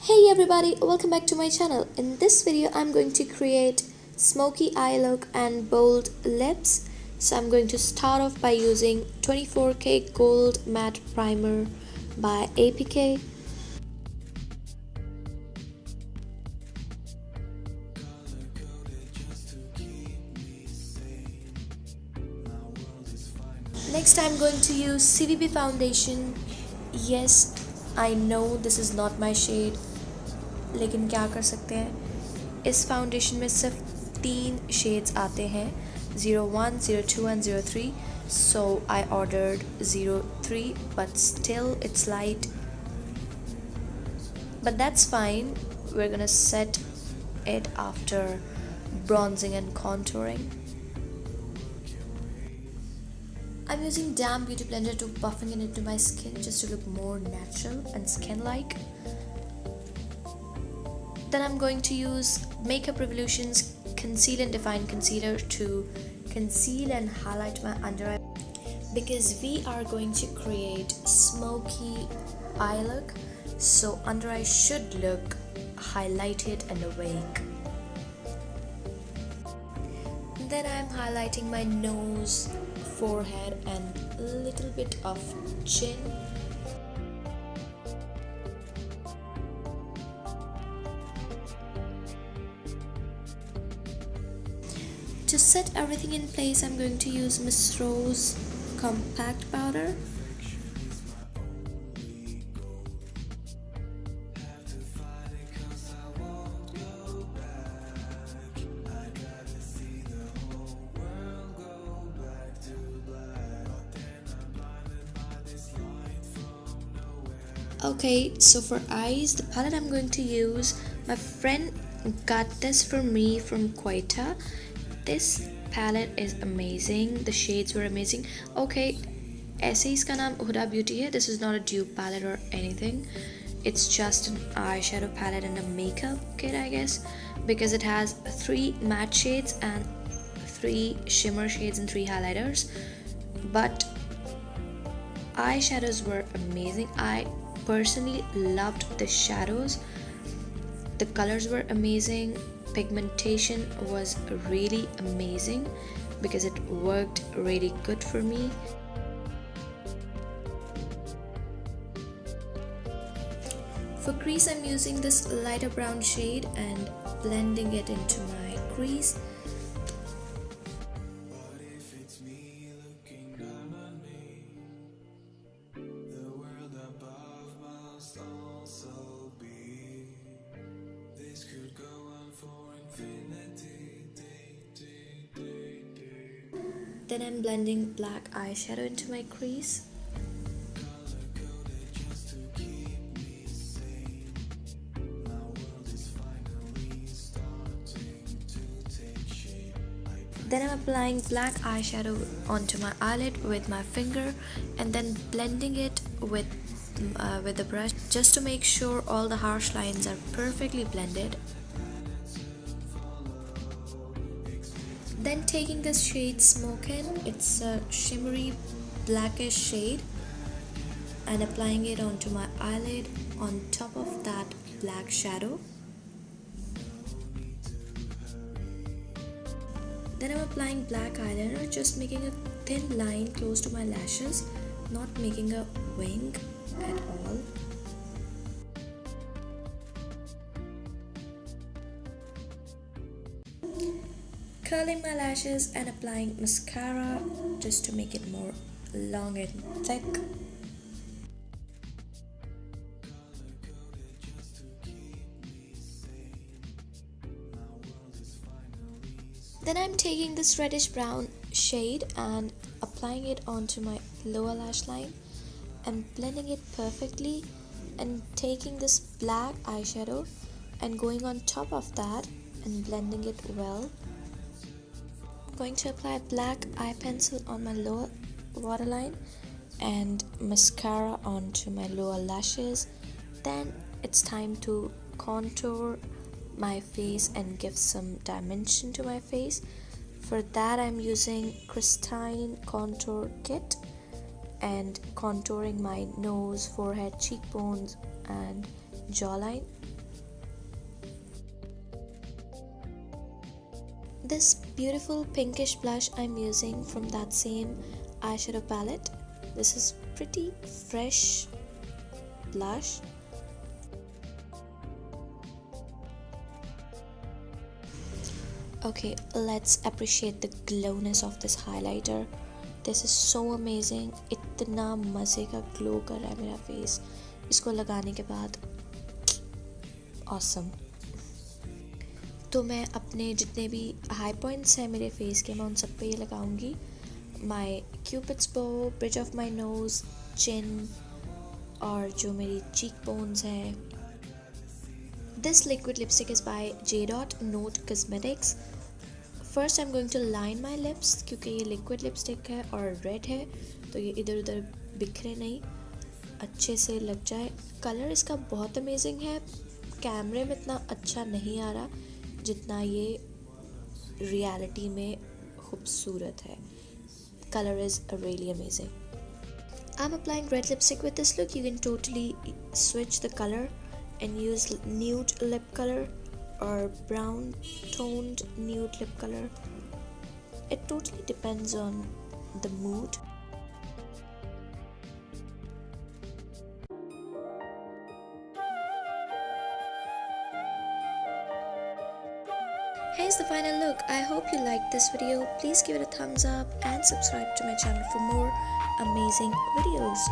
Hey everybody, welcome back to my channel. In this video I'm going to create smoky eye look and bold lips. So I'm going to start off by using 24K Gold Matte Primer by APK. Next I'm going to use CVB Foundation. Yes, I know this is not my shade, लेकिन क्या कर सकते हैं, इस foundation में सिर्फ 3 shades आते हैं, 01, 02 and 03. So I ordered 03, but still it's light, but that's fine. We're gonna set it after bronzing and contouring. I'm using damp beauty blender to buffing it into my skin just to look more natural and skin-like. Then I'm going to use Makeup Revolution's Conceal and Define Concealer to conceal and highlight my under eye, because we are going to create smoky eye look, so under eye should look highlighted and awake. Then I'm highlighting my nose, forehead and a little bit of chin. To set everything in place, I'm going to use Miss Rose Compact Powder. Okay, so for eyes, the palette I'm going to use, my friend got this for me from Quetta. This palette is amazing. The shades were amazing. Okay, ऐसे ही इसका नाम Huda Beauty है. This is not a dupe palette or anything. It's just an eyeshadow palette and a makeup kit, I guess, because it has 3 matte shades and 3 shimmer shades and 3 highlighters. But eyeshadows were amazing. I personally loved the shadows. The colors were amazing. Pigmentation was really amazing because it worked really good for me. For crease, I'm using this lighter brown shade and blending it into my crease. Then I'm blending black eyeshadow into my crease. Then I'm applying black eyeshadow onto my eyelid with my finger and then blending it with the brush just to make sure all the harsh lines are perfectly blended. Then taking this shade Smokin', it's a shimmery blackish shade, and applying it onto my eyelid on top of that black shadow. Then I'm applying black eyeliner, just making a thin line close to my lashes, not making a wing at all. Curling my lashes and applying mascara just to make it more long and thick. Then I'm taking this reddish brown shade and applying it onto my lower lash line and blending it perfectly, and taking this black eyeshadow and going on top of that and blending it well. Going to apply black eye pencil on my lower waterline and mascara onto my lower lashes. Then it's time to contour my face and give some dimension to my face. For that I'm using Crystine Contour Kit and contouring my nose, forehead, cheekbones and jawline. This beautiful pinkish blush I'm using from that same eyeshadow palette. This is pretty fresh blush. Okay, let's appreciate the glowness of this highlighter. This is so amazing. इतना मज़े का glow कर रहा है मेरा face इसको लगाने के बाद. Awesome. तो मैं अपने जितने भी हाई पॉइंट्स हैं मेरे फेस के मैं उन सब पे ये लगाऊंगी. My Cupid's bow, bridge of my nose, chin और जो मेरी चीक बोन्स हैं. This liquid lipstick is by J Dot Note Cosmetics. First I am going to line my lips क्योंकि ये लिक्विड लिपस्टिक है और रेड है तो ये इधर उधर बिखरे नहीं, अच्छे से लग जाए. कलर इसका बहुत अमेजिंग है. कैमरे में इतना अच्छा नहीं आ रहा जितना ये रियलिटी में खूबसूरत है. Color is really amazing. I'm applying red lipstick with this look. You can totally switch the color and use nude lip color or brown toned nude lip color. It totally depends on the mood. Here's the final look. I hope you liked this video. Please give it a thumbs up and subscribe to my channel for more amazing videos.